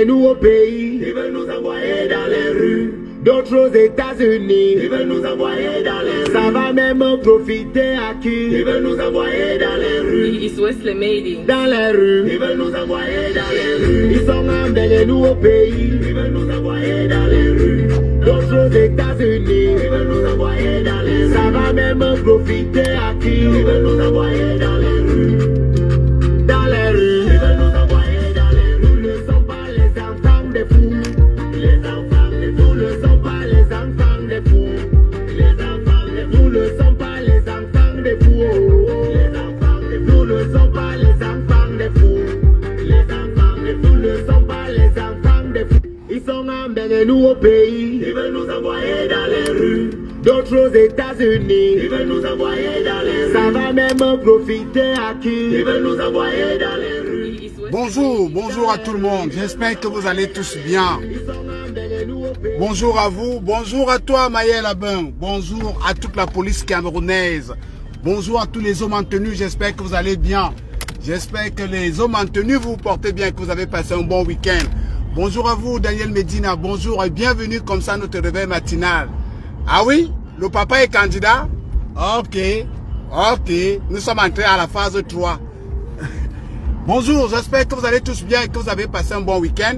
emmener nous au pays. Ils veulent nous envoyer dans les rues. D'autres aux États-Unis. Ils veulent nous envoyer dans les rues. Ça va même profiter à qui? Ils veulent nous envoyer dans les rues. It's Wesley Made. Dans les rues. Ils veulent nous envoyer dans les rues. Ils sont emmenés nous au pays. Ils veulent nous envoyer dans les rues. D'autres aux États-Unis. Ils veulent nous envoyer dans les rues. Ça va même profiter à qui? Ils veulent nous envoyer dans les rues. Dans les rues. Ils veulent nous envoyer dans les rues. Nous ne sommes pas les enfants des fous. Les enfants des fous ne sont pas les enfants des fous. Les enfants des fous ne sont pas les enfants des fous. Les enfants des fous ne sont pas les enfants des fous. Les enfants des fous ne sont pas les enfants des fous. Ils sont emmenés nous au pays. Ils veulent nous envoyer dans les rues. D'autres aux États-Unis. Ils veulent nous envoyer dans les rues. Ça va même profiter à qui? Ils veulent nous envoyer dans les rues. Bonjour, bonjour à tout le monde. J'espère que vous allez tous bien. Bonjour à vous, bonjour à toi Maël Abin, bonjour à toute la police camerounaise, bonjour à tous les hommes en tenue, j'espère que vous allez bien. J'espère que les hommes en tenue vous portez bien, que vous avez passé un bon week-end. Bonjour à vous Daniel Medina, bonjour et bienvenue comme ça à notre réveil matinal. Ah oui, le papa est candidat? Ok, nous sommes entrés à la phase 3. Bonjour, j'espère que vous allez tous bien et que vous avez passé un bon week-end.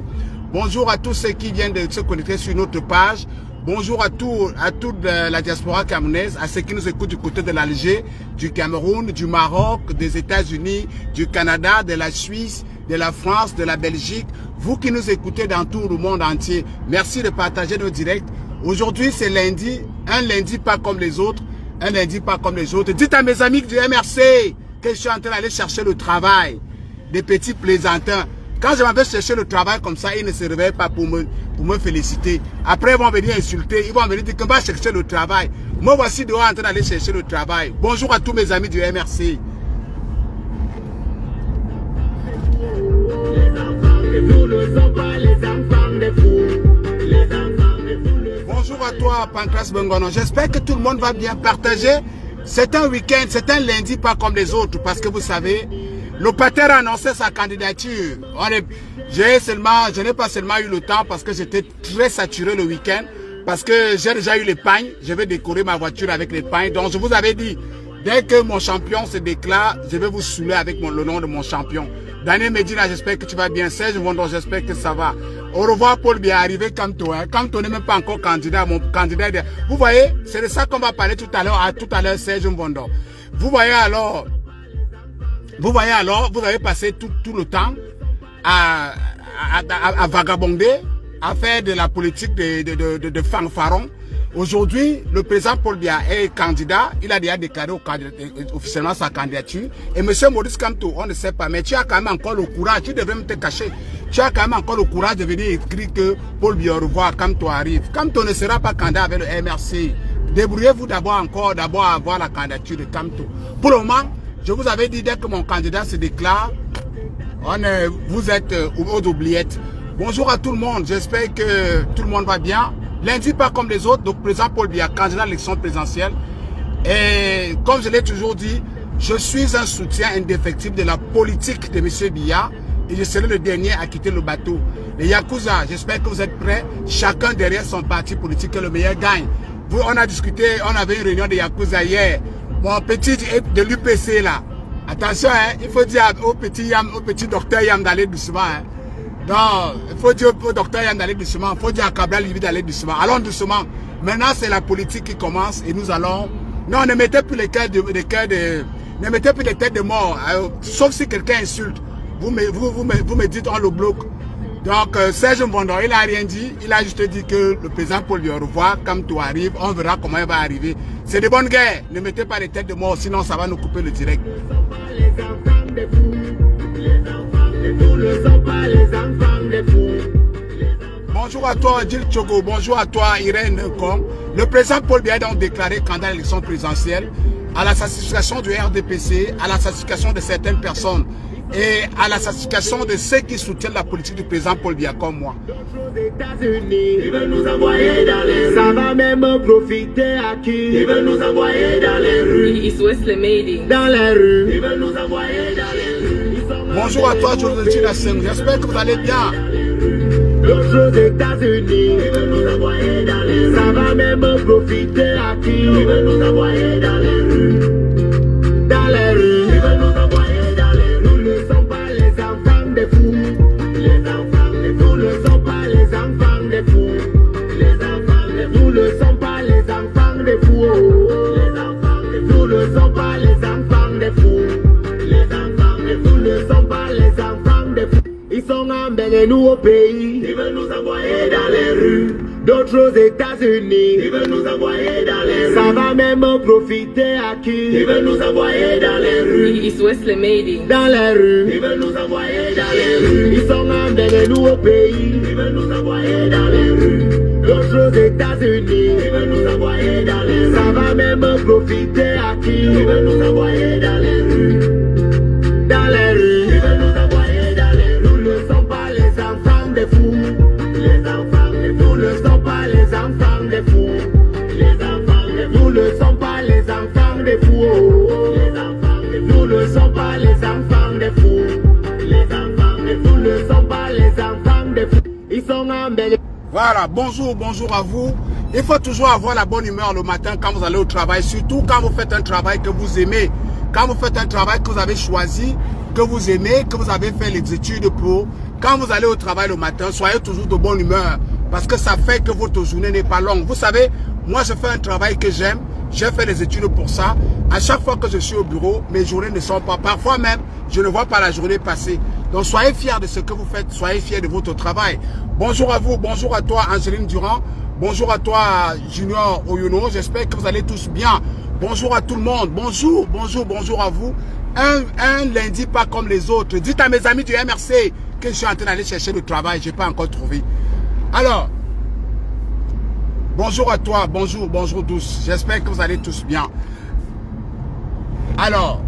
Bonjour à tous ceux qui viennent de se connecter sur notre page. Bonjour à toute la diaspora camerounaise, à ceux qui nous écoutent du côté de l'Alger, du Cameroun, du Maroc, des États-Unis, du Canada, de la Suisse, de la France, de la Belgique. Vous qui nous écoutez dans tout le monde entier, merci de partager nos directs. Aujourd'hui, c'est lundi, un lundi pas comme les autres, un lundi pas comme les autres. Dites à mes amis du MRC que je suis en train d'aller chercher le travail. Des petits plaisantins. Quand je m'en vais chercher le travail comme ça, ils ne se réveillent pas pour me féliciter. Après, ils vont venir insulter. Ils vont venir dire qu'on va chercher le travail. Moi, voici dehors en train d'aller chercher le travail. Bonjour à tous mes amis du MRC. Bonjour à toi, Pancras Bengono. J'espère que tout le monde va bien partager. C'est un week-end, c'est un lundi pas comme les autres. Parce que vous savez, le pater a annoncé sa candidature. Je n'ai pas seulement eu le temps parce que j'étais très saturé le week-end. Parce que j'ai déjà eu les pagnes. Je vais décorer ma voiture avec les pagnes. Donc je vous avais dit, dès que mon champion se déclare, je vais vous saouler avec le nom de mon champion. Daniel Medina, j'espère que tu vas bien. Serge Vondon, j'espère que ça va. Au revoir Paul Biya, arrivé Kamto. Kamto n'est même pas encore candidat. Mon candidat. Vous voyez, c'est de ça qu'on va parler tout à l'heure, Serge Vondon. Vous voyez alors, vous avez passé tout le temps à vagabonder, à faire de la politique de fanfaron. Aujourd'hui, le président Paul Biya est candidat. Il a déjà déclaré officiellement sa candidature. Et M. Maurice Kamto, on ne sait pas, mais tu as quand même encore le courage, tu devrais me te cacher. Tu as quand même encore le courage de venir écrire que Paul Biya au revoir, Kamto arrive. Kamto ne sera pas candidat avec le MRC. Débrouillez-vous d'abord à avoir la candidature de Kamto. Pour le moment, je vous avais dit, dès que mon candidat se déclare, vous êtes aux oubliettes. Bonjour à tout le monde, j'espère que tout le monde va bien. Lundi, pas comme les autres, donc président Paul Biya, candidat à l'élection présidentielle. Et comme je l'ai toujours dit, je suis un soutien indéfectible de la politique de M. Biya. Et je serai le dernier à quitter le bateau. Les Yakuza, j'espère que vous êtes prêts. Chacun derrière son parti politique, que le meilleur gagne. On a discuté, on avait une réunion de Yakuza hier. Mon petit de l'UPC là, attention, hein, il faut dire au petit docteur Yam d'aller doucement. Hein. Non, il faut dire au docteur Yam d'aller doucement, il faut dire à Cabral Livi d'aller doucement. Allons doucement. Maintenant, c'est la politique qui commence et nous allons... Non, ne mettez plus ne mettez plus les têtes de mort, sauf si quelqu'un insulte. Vous me dites, on le bloque. Donc, Serge Mbondon, il n'a rien dit. Il a juste dit que le président Paul Biya au revoir, comme tout arrive, on verra comment il va arriver. C'est de bonnes guerres. Ne mettez pas les têtes de mort, sinon ça va nous couper le direct. Bonjour à toi, Gilles Chogo. Bonjour à toi, Irène Kong. Le président Paul Biya a donc déclaré candidat à l'élection présidentielle à la satisfaction du RDPC, à la satisfaction de certaines personnes et à la satisfaction de ceux qui soutiennent la politique du président Paul Biya comme moi. Ils veulent nous envoyer dans les rues. Ça va même profiter à qui? Ils veulent nous envoyer dans les rues. It's Wesley Made. Dans les rues. Ils veulent nous envoyer dans les rues. Bonjour à toi, Joséphine Asseng. J'espère que vous allez bien. d'autres aux États-Unis. Ils veulent nous envoyer dans les rues. Ça va même profiter à qui? Ils veulent nous envoyer dans les rues. Dans les rues. Ils veulent nous envoyer dans les rues. Nous ne sommes pas les enfants des fous. Les enfants des fous. Nous ne sommes pas les enfants des fous. Les enfants des fous. Nous ne sommes pas les enfants des fous. Les enfants des fous. Nous ne sommes pas les enfants des fous. Les enfants des fous. Nous ne sommes pas les enfants des fous. Ils sont embêtés nous au pays. Ils veulent nous envoyer dans les rues. D'autres aux États-Unis. Ils veulent nous envoyer dans les rues. Ça va même profiter à qui? Ils veulent nous envoyer dans les rues. It's Wesley Made. Dans les rues. Ils veulent nous envoyer dans les rues. Ils sont embêtés nous au pays. Ils veulent nous envoyer dans les rues. D'autres aux États-Unis. Ils veulent nous envoyer dans les rues. Ça va même profiter à qui? Ils veulent nous envoyer dans les rues. Dans les rues. Ils veulent nous envoyer dans les rues. Nous ne sommes pas les enfants des fous. Les enfants des fous. Nous ne sommes pas les enfants des fous. Les enfants des fous. Nous ne sommes pas les enfants des fous. Les enfants des fous. Nous ne sommes pas les enfants des fous. Les enfants des fous. Nous ne sommes pas les enfants des fous. Ils sont embêtés. Voilà, bonjour, bonjour à vous. Il faut toujours avoir la bonne humeur le matin quand vous allez au travail, surtout quand vous faites un travail que vous aimez. Quand vous faites un travail que vous avez choisi, que vous aimez, que vous avez fait les études pour, quand vous allez au travail le matin, soyez toujours de bonne humeur parce que ça fait que votre journée n'est pas longue. Vous savez, moi je fais un travail que j'aime, j'ai fait les études pour ça. À chaque fois que je suis au bureau, mes journées ne sont pas, parfois même, je ne vois pas la journée passer. Donc soyez fiers de ce que vous faites, soyez fiers de votre travail. Bonjour à vous, bonjour à toi Angéline Durand, bonjour à toi Junior Oyuno, j'espère que vous allez tous bien. Bonjour à tout le monde, bonjour, bonjour, bonjour à vous. Un lundi pas comme les autres. Dites à mes amis du MRC que je suis en train d'aller chercher le travail, je n'ai pas encore trouvé. Alors, bonjour à toi, bonjour, bonjour tous, j'espère que vous allez tous bien. Alors,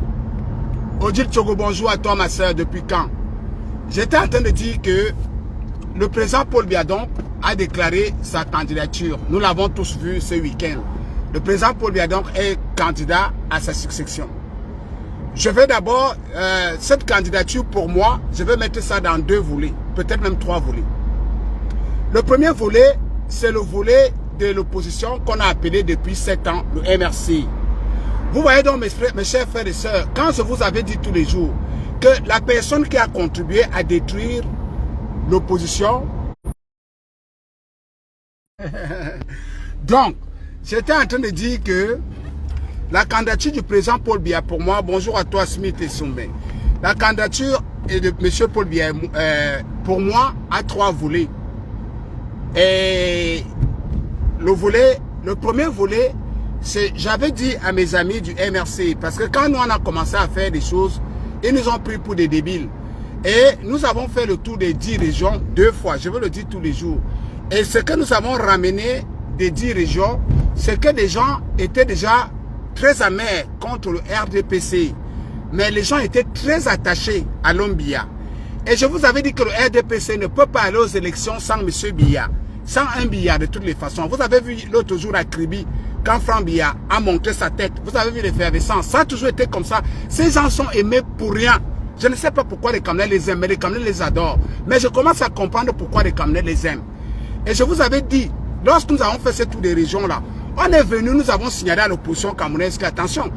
Odile Tchogo, bonjour à toi ma soeur, depuis quand? J'étais en train de dire que le président Paul Biya donc a déclaré sa candidature. Nous l'avons tous vu ce week-end. Le président Paul Biya donc est candidat à sa succession. Je vais d'abord, cette candidature pour moi, je vais mettre ça dans 2 volets, peut-être même 3 volets. Le premier volet, c'est le volet de l'opposition qu'on a appelé depuis 7 ans, le MRC. Vous voyez donc mes chers frères et sœurs, quand je vous avais dit tous les jours que la personne qui a contribué à détruire l'opposition, donc j'étais en train de dire que la candidature du président Paul Biya, pour moi, bonjour à toi Smith et Soumé, la candidature de M. Paul Biya, pour moi, a 3 volets. Et le premier volet, c'est, j'avais dit à mes amis du MRC, parce que quand nous on a commencé à faire des choses, ils nous ont pris pour des débiles. Et nous avons fait le tour des 10 régions 2 fois, je veux le dire tous les jours. Et ce que nous avons ramené des 10 régions, c'est que les gens étaient déjà très amers contre le RDPC. Mais les gens étaient très attachés à l'homme Biya. Et je vous avais dit que le RDPC ne peut pas aller aux élections sans M. Biya. Sans un Biya de toutes les façons. Vous avez vu l'autre jour à Kribi, quand Franck Biya a monté sa tête. Vous avez vu l'effervescence. Ça a toujours été comme ça. Ces gens sont aimés pour rien. Je ne sais pas pourquoi les Camerounais les aiment, mais les Camerounais les adorent. Mais je commence à comprendre pourquoi les Camerounais les aiment. Et je vous avais dit, lorsque nous avons fait ce tour des régions-là, on est venu, nous avons signalé à l'opposition camerounaise que, attention,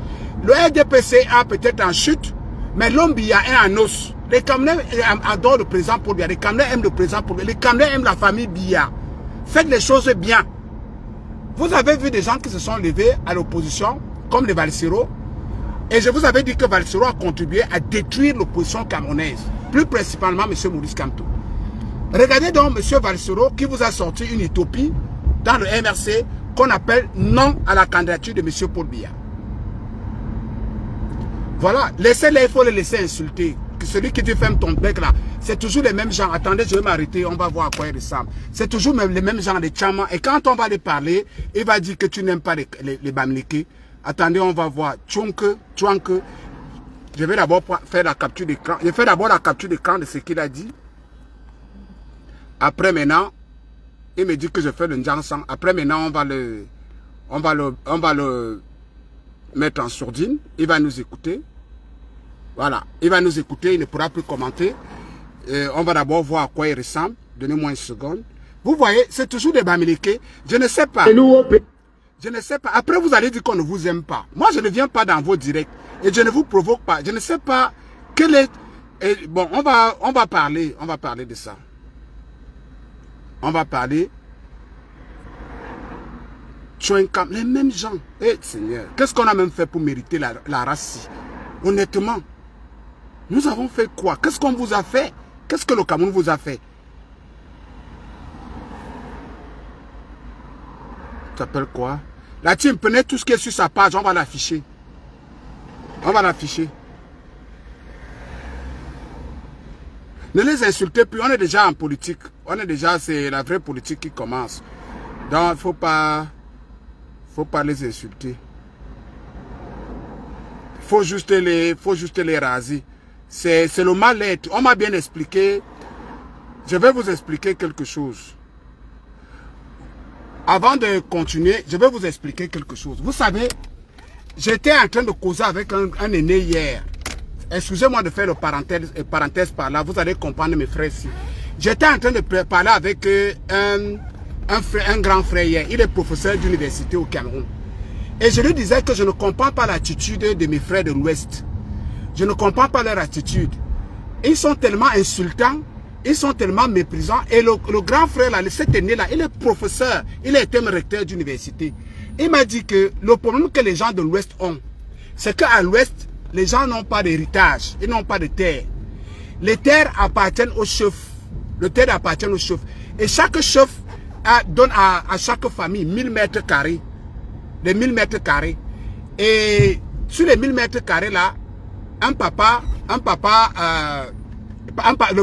le RDPC a peut-être en chute, mais l'homme Biya est en os. Les Camerounais adorent le président Paul Biya, les Camerounais aiment le président Paul Biya, les Camerounais aiment la famille Biya. Faites les choses bien. Vous avez vu des gens qui se sont levés à l'opposition, comme les Valsero, et je vous avais dit que Valsero a contribué à détruire l'opposition camerounaise, plus principalement M. Maurice Kamto. Regardez donc M. Valsero qui vous a sorti une utopie dans le MRC qu'on appelle non à la candidature de M. Paul Biya. Voilà, laissez-les, il faut les laisser insulter. Celui qui te ferme ton bec là, c'est toujours les mêmes gens. Attendez, je vais m'arrêter, on va voir à quoi ils ressemblent. C'est toujours les mêmes gens, les tchamas. Et quand on va les parler, il va dire que tu n'aimes pas les Bamileke. Attendez, on va voir. Tchonke. Je vais d'abord faire la capture d'écran. Je fais d'abord la capture d'écran de ce qu'il a dit. Après maintenant, il me dit que je fais le Njansan. Après maintenant, on va le mettre en sourdine. Il va nous écouter. Voilà, il va nous écouter, il ne pourra plus commenter. On va d'abord voir à quoi il ressemble. Donnez-moi une seconde. Vous voyez, c'est toujours des Bamileke. Je ne sais pas. Je ne sais pas. Après, vous allez dire qu'on ne vous aime pas. Moi, je ne viens pas dans vos directs. Et je ne vous provoque pas. Je ne sais pas quel est... Et bon, on va parler de ça. On va parler... Les mêmes gens. Eh, Seigneur, qu'est-ce qu'on a même fait pour mériter la race? Honnêtement, nous avons fait quoi? Qu'est-ce qu'on vous a fait? Qu'est-ce que le Cameroun vous a fait? Tu t'appelles quoi? La team, prenez tout ce qui est sur sa page, on va l'afficher. On va l'afficher. Ne les insultez plus, on est déjà en politique. On est déjà, c'est la vraie politique qui commence. Donc, il ne faut pas les insulter. Faut juste les raser. C'est le mal-être. On m'a bien expliqué. Je vais vous expliquer quelque chose. Avant de continuer, je vais vous expliquer quelque chose. Vous savez, j'étais en train de causer avec un aîné hier. Excusez-moi de faire le parenthèse par là. Vous allez comprendre mes frères ici. J'étais en train de parler avec un grand frère hier. Il est professeur d'université au Cameroun. Et je lui disais que je ne comprends pas l'attitude de mes frères de l'Ouest. Je ne comprends pas leur attitude. Ils sont tellement insultants, ils sont tellement méprisants. Et le grand frère, là, cet aîné-là, il est professeur, il est même recteur d'université. Il m'a dit que le problème que les gens de l'Ouest ont, c'est qu'à l'Ouest, les gens n'ont pas d'héritage, ils n'ont pas de terre. Les terres appartiennent aux chefs. Le terre appartient aux chefs. Et chaque chef donne à chaque famille 1000 mètres carrés. Des 1000 mètres carrés. Et sur les 1000 mètres carrés là, le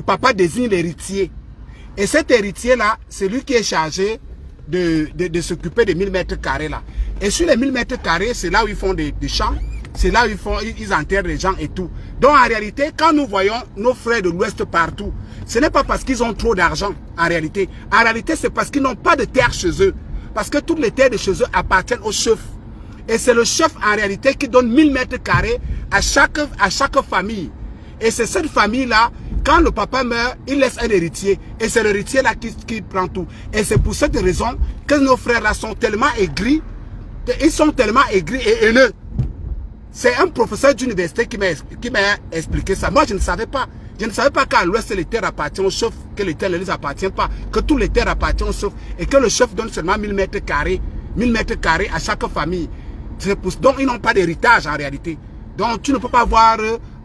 papa désigne l'héritier. Et cet héritier là, c'est lui qui est chargé de s'occuper des 1000 mètres carrés là. Et sur les 1000 mètres carrés, c'est là où ils font des champs. C'est là où ils enterrent les gens et tout. Donc en réalité, quand nous voyons nos frères de l'Ouest partout, ce n'est pas parce qu'ils ont trop d'argent en réalité. En réalité, c'est parce qu'ils n'ont pas de terre chez eux. Parce que toutes les terres de chez eux appartiennent au chef. Et c'est le chef en réalité qui donne 1000 mètres carrés à chaque famille. Et c'est cette famille-là, quand le papa meurt, il laisse un héritier. Et c'est l'héritier-là qui prend tout. Et c'est pour cette raison que nos frères-là sont tellement aigris. Ils sont tellement aigris et haineux. C'est un professeur d'université qui m'a expliqué ça. Moi, je ne savais pas. Je ne savais pas qu'à l'Ouest, les terres appartiennent au chef, que les terres ne les appartiennent pas, que toutes les terres appartiennent au chef et que le chef donne seulement 1000 mètres carrés à chaque famille. Donc, ils n'ont pas d'héritage en réalité. Donc, tu ne peux pas voir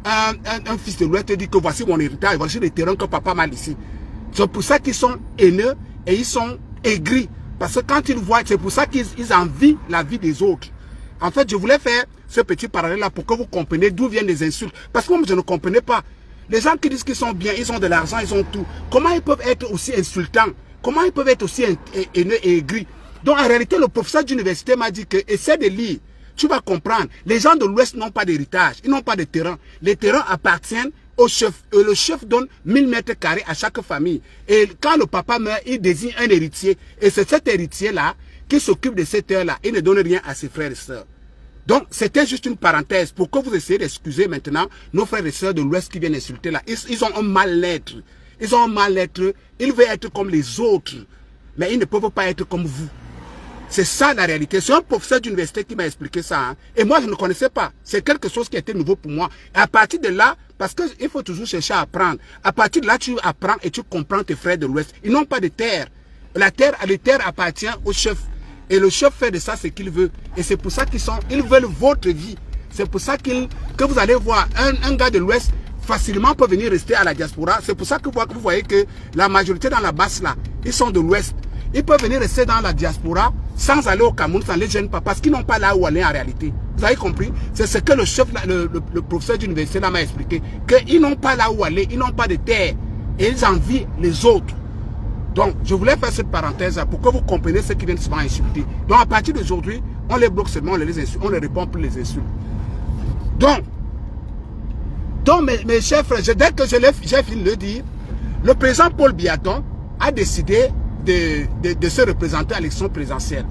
un fils de l'Ouest te dire que voici mon héritage, voici les terrains que papa m'a laissés. C'est pour ça qu'ils sont haineux et ils sont aigris. Parce que quand ils voient, c'est pour ça qu'ils envient la vie des autres. En fait, je voulais faire ce petit parallèle-là pour que vous compreniez d'où viennent les insultes. Parce que moi, je ne comprenais pas. Les gens qui disent qu'ils sont bien, ils ont de l'argent, ils ont tout. Comment ils peuvent être aussi insultants? Comment ils peuvent être aussi haineux et aigris? Donc, en réalité, le professeur d'université m'a dit que essaie de lire. Tu vas comprendre. Les gens de l'Ouest n'ont pas d'héritage. Ils n'ont pas de terrain. Les terrains appartiennent au chef. Et le chef donne 1000 mètres carrés à chaque famille. Et quand le papa meurt, il désigne un héritier. Et c'est cet héritier-là qui s'occupe de cette terre-là. Il ne donne rien à ses frères et sœurs. Donc, c'était juste une parenthèse pour que vous essayiez d'excuser maintenant nos frères et sœurs de l'Ouest qui viennent insulter là. Ils ont un mal-être. Ils ont un mal-être. Ils veulent être comme les autres. Mais ils ne peuvent pas être comme vous. C'est ça la réalité. C'est un professeur d'université qui m'a expliqué ça. Hein. Et moi, je ne connaissais pas. C'est quelque chose qui était nouveau pour moi. Et à partir de là, parce qu'il faut toujours chercher à apprendre. À partir de là, tu apprends et tu comprends tes frères de l'Ouest. Ils n'ont pas de terre. Les terres appartiennent au chef. Et le chef fait de ça ce qu'il veut. Et c'est pour ça ils veulent votre vie. C'est pour ça que vous allez voir un gars de l'Ouest facilement peut venir rester à la diaspora. C'est pour ça que vous voyez que la majorité dans la basse là, ils sont de l'Ouest. Ils peuvent venir rester dans la diaspora sans aller au Cameroun, sans les gêne pas, parce qu'ils n'ont pas là où aller en réalité. Vous avez compris? C'est ce que le chef, le professeur d'université là m'a expliqué. Qu'ils n'ont pas là où aller, ils n'ont pas de terre. Et ils envient les autres. Donc, je voulais faire cette parenthèse pour que vous compreniez ceux qui viennent souvent insulter. Donc, à partir d'aujourd'hui, on les bloque seulement, on les insulte, on ne répond plus les insultes. Donc mes chers frères, dès que j'ai fini de le dire, le président Paul Biya a décidé de se représenter à l'élection présidentielle.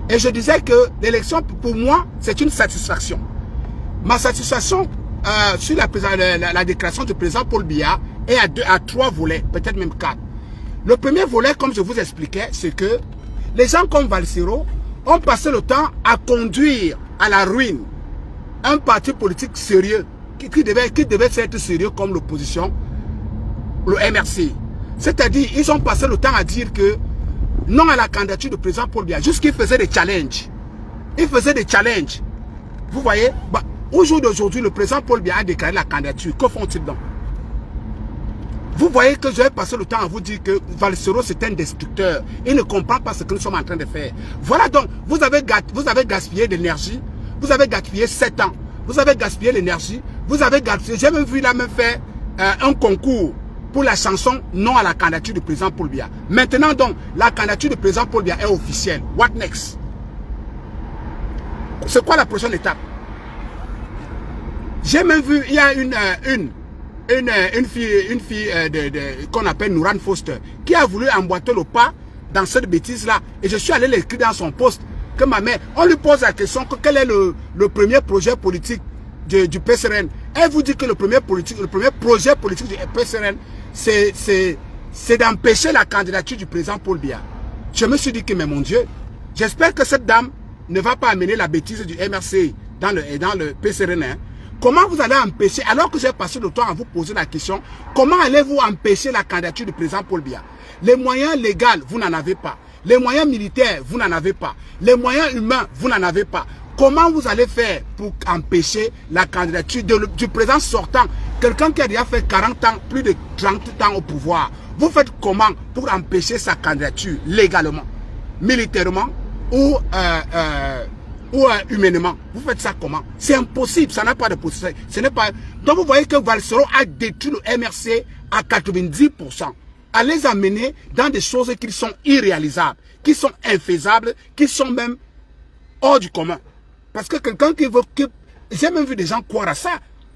Et je disais que l'élection, pour moi, c'est une satisfaction. Ma satisfaction sur la déclaration du président Paul Biya est à 3 volets, peut-être même 4. Le premier volet, comme je vous expliquais, c'est que les gens comme Valsero ont passé le temps à conduire à la ruine un parti politique sérieux qui devait être sérieux comme l'opposition, le MRC. C'est-à-dire, ils ont passé le temps à dire que non à la candidature du président Paul Biya, juste qu'il faisait des challenges. Il faisait des challenges. Vous voyez, bah, au jour d'aujourd'hui, le président Paul Biya a déclaré la candidature. Que font-ils donc? Vous voyez que je vais passer le temps à vous dire que Valsero c'est un destructeur. Il ne comprend pas ce que nous sommes en train de faire. Voilà donc, vous avez gaspillé de l'énergie, vous avez gaspillé 7 ans, vous avez gaspillé l'énergie, vous avez gaspillé, j'ai même vu là même faire un concours pour la chanson non à la candidature du président Paul Biya. Maintenant donc, la candidature du président Paul Biya est officielle. What next? C'est quoi la prochaine étape? J'ai même vu, il y a une fille qu'on appelle Nouran Foster, qui a voulu emboîter le pas dans cette bêtise-là. Et je suis allé l'écrire dans son poste, que ma mère, on lui pose la question, quel est le premier projet politique du PCRN. Elle vous dit que le premier projet politique du PCRN, c'est d'empêcher la candidature du président Paul Biya. Je me suis dit que, mais mon Dieu, j'espère que cette dame ne va pas amener la bêtise du MRC dans le PCRN. Hein. Comment vous allez empêcher, alors que j'ai passé le temps à vous poser la question, comment allez-vous empêcher la candidature du président Paul Biya? Les moyens légaux, vous n'en avez pas. Les moyens militaires, vous n'en avez pas. Les moyens humains, vous n'en avez pas. Comment vous allez faire pour empêcher la candidature du président sortant, quelqu'un qui a déjà fait 40 ans, plus de 30 ans au pouvoir? Vous faites comment pour empêcher sa candidature légalement, militairement ou humainement? Vous faites ça comment? C'est impossible, ça n'a pas de possibilité. Ce n'est pas. Donc vous voyez que Valsero a détruit le MRC à 90%, à les amener dans des choses qui sont irréalisables, qui sont infaisables, qui sont même hors du commun. Parce que quelqu'un qui veut... J'ai même vu des gens croire à ça.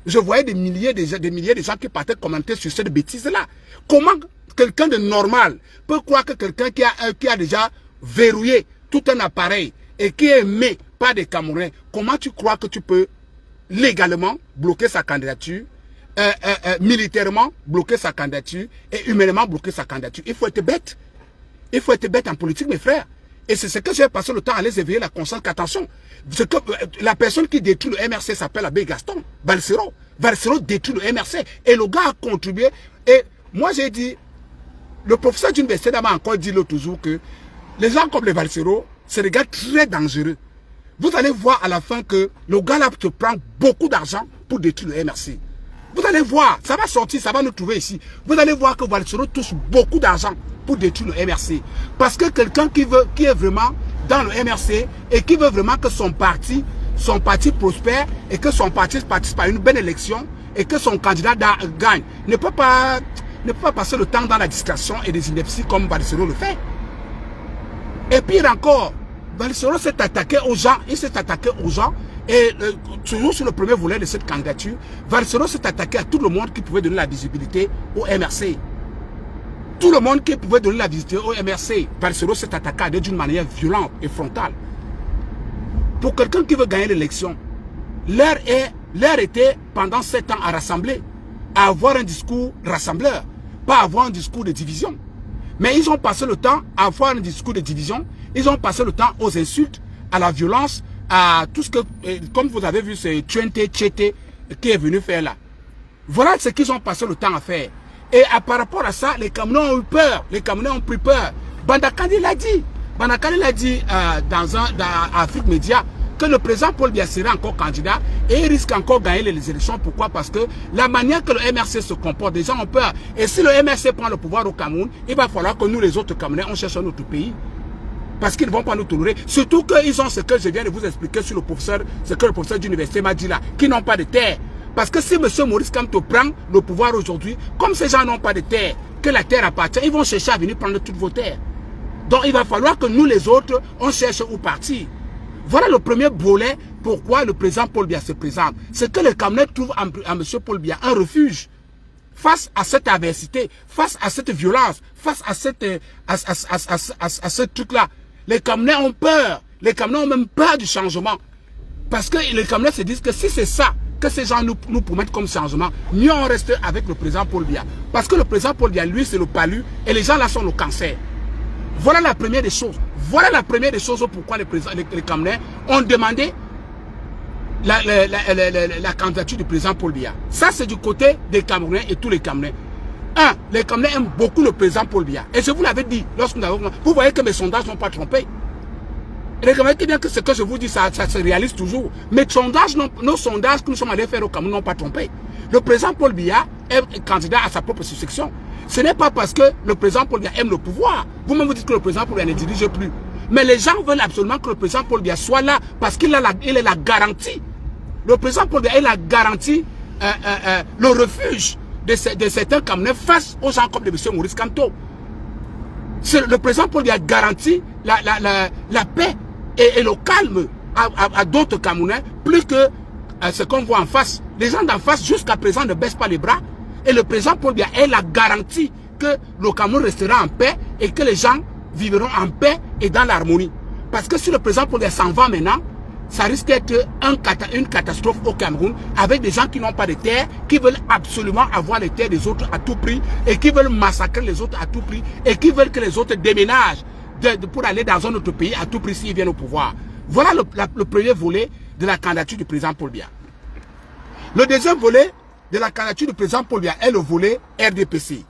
Je voyais des milliers de gens qui partaient commenter sur cette bêtise-là. Comment quelqu'un de normal peut croire que quelqu'un qui a déjà verrouillé tout un appareil et qui est aimé par des Camerounais, comment tu crois que tu peux légalement bloquer sa candidature, militairement bloquer sa candidature et humainement bloquer sa candidature? Il faut être bête. Il faut être bête en politique, mes frères. Et c'est ce que j'ai passé le temps à les éveiller la conscience qu'attention, la personne qui détruit le MRC s'appelle Abbé Gaston, Valsero. Valsero détruit le MRC et le gars a contribué. Et moi j'ai dit, le professeur d'université m'a encore dit l'autre jour que les gens comme les Valsero, c'est des gars très dangereux. Vous allez voir à la fin que le gars là te prend beaucoup d'argent pour détruire le MRC. Vous allez voir, ça va sortir, ça va nous trouver ici. Vous allez voir que Valsero touche beaucoup d'argent pour détruire le MRC. Parce que quelqu'un qui est vraiment dans le MRC et qui veut vraiment que son parti prospère et que son parti participe à une bonne élection et que son candidat gagne, ne peut pas passer le temps dans la distraction et des inepties comme Valsero le fait. Et pire encore, Valsero s'est attaqué aux gens, et toujours sur le premier volet de cette candidature, Valsero s'est attaqué à tout le monde qui pouvait donner la visibilité au MRC. Tout le monde qui pouvait donner la visibilité au MRC, Valsero s'est attaqué d'une manière violente et frontale. Pour quelqu'un qui veut gagner l'élection, l'heure était pendant 7 ans à rassembler, à avoir un discours rassembleur, pas avoir un discours de division. Mais ils ont passé le temps à avoir un discours de division, ils ont passé le temps aux insultes, à la violence, à tout ce que, comme vous avez vu, c'est Tchente qui est venu faire là. Voilà ce qu'ils ont passé le temps à faire. Et par rapport à ça, les Camerounais ont eu peur, les Camerounais ont pris peur. Bandakandi l'a dit. Bandakandi l'a dit dans Afrique Média que le président Paul Biya sera encore candidat et il risque encore de gagner les élections. Pourquoi? Parce que la manière que le MRC se comporte, les gens ont peur. Et si le MRC prend le pouvoir au Cameroun, il va falloir que nous, les autres Camerounais, on cherche un autre pays. Parce qu'ils ne vont pas nous tolérer. Surtout qu'ils ont ce que je viens de vous expliquer sur le professeur, ce que le professeur d'université m'a dit là, qui n'ont pas de terre. Parce que si M. Maurice Kamto prend le pouvoir aujourd'hui, comme ces gens n'ont pas de terre, que la terre appartient, ils vont chercher à venir prendre toutes vos terres. Donc il va falloir que nous les autres, on cherche où partir. Voilà le premier volet pourquoi le président Paul Biya se présente. C'est que les Camerounais trouvent en M. Paul Biya un refuge face à cette adversité, face à cette violence, face à ce truc-là. Les Camerounais ont peur. Les Camerounais ont même peur du changement. Parce que les Camerounais se disent que si c'est ça que ces gens nous promettent comme changement, mieux on reste avec le président Paul Biya. Parce que le président Paul Biya, lui, c'est le palu et les gens là sont le cancer. Voilà la première des choses. Voilà la première des choses pourquoi les Camerounais ont demandé la candidature du président Paul Biya. Ça, c'est du côté des Camerounais et tous les Camerounais. Les Camerounais aiment beaucoup le président Paul Biya. Et je vous l'avais dit, vous voyez que mes sondages n'ont pas trompé. Et regardez bien que ce que je vous dis, ça se réalise toujours. Mes sondages, nos sondages que nous sommes allés faire au Cameroun n'ont pas trompé. Le président Paul Biya est candidat à sa propre succession. Ce n'est pas parce que le président Paul Biya aime le pouvoir. Vous-même vous dites que le président Paul Biya ne dirige plus. Mais les gens veulent absolument que le président Paul Biya soit là parce qu'il est la garantie. Le président Paul Biya est la garantie, le refuge de certains Camerounais face aux gens comme le monsieur Maurice Kamto. Le président Paul Biya garantit la paix et le calme à d'autres Camerounais, plus que ce qu'on voit en face. Les gens d'en face, jusqu'à présent, ne baissent pas les bras. Et le président Paul Biya est la garantie que le Cameroun restera en paix et que les gens vivront en paix et dans l'harmonie. Parce que si le président Paul Biya s'en va maintenant, ça risque d'être une catastrophe au Cameroun avec des gens qui n'ont pas de terre, qui veulent absolument avoir les terres des autres à tout prix et qui veulent massacrer les autres à tout prix et qui veulent que les autres déménagent pour aller dans un autre pays à tout prix s'ils viennent au pouvoir. Voilà le premier volet de la candidature du président Paul Biya. Le deuxième volet de la candidature du président Paul Biya est le volet RDPC.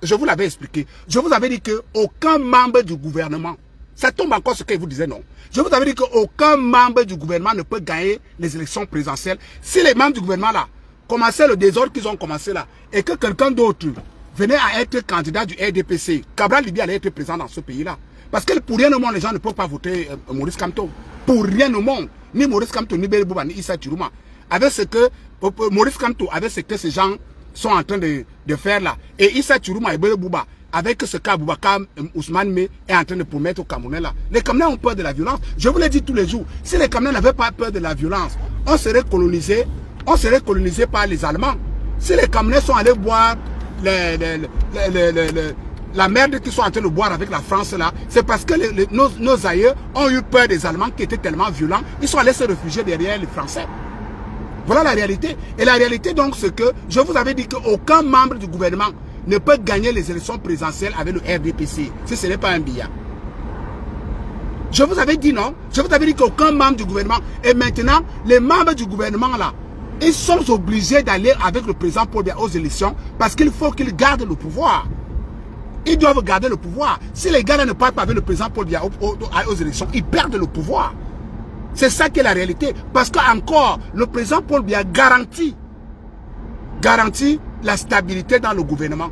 Je vous l'avais expliqué. Je vous avais dit qu'aucun membre du gouvernement, ça tombe encore ce que vous disiez, non. Je vous avais dit qu'aucun membre du gouvernement ne peut gagner les élections présidentielles. Si les membres du gouvernement là commençaient le désordre qu'ils ont commencé là, et que quelqu'un d'autre venait à être candidat du RDPC, Cabral Libye allait être présent dans ce pays-là. Parce que pour rien au monde, les gens ne peuvent pas voter Maurice Kamto. Pour rien au monde. Ni Maurice Kamto, ni Beri Bouba, ni Issa Chiruma. Avec ce que Maurice Kamto, avec ce que ces gens sont en train de faire là. Et Issa Chiruma et Beri Bouba, avec ce qu'Aboubacar Ousmane Me est en train de promettre aux Camerounais là. Les Camerounais ont peur de la violence. Je vous l'ai dit tous les jours. Si les Camerounais n'avaient pas peur de la violence, on serait colonisé par les Allemands. Si les Camerounais sont allés boire la merde qu'ils sont en train de boire avec la France là, c'est parce que nos aïeux ont eu peur des Allemands qui étaient tellement violents. Ils sont allés se réfugier derrière les Français. Voilà la réalité. Et la réalité donc c'est que je vous avais dit qu'aucun membre du gouvernement ne peut gagner les élections présidentielles avec le RDPC, si ce n'est pas un billet. Je vous avais dit non. Je vous avais dit qu'aucun membre du gouvernement. Et maintenant, les membres du gouvernement là, ils sont obligés d'aller avec le président Paul Biya aux élections parce qu'il faut qu'ils gardent le pouvoir. Ils doivent garder le pouvoir. Si les gars ne partent pas avec le président Paul Biya aux élections, ils perdent le pouvoir. C'est ça qui est la réalité. Parce qu'encore, le président Paul Biya garantit la stabilité dans le gouvernement.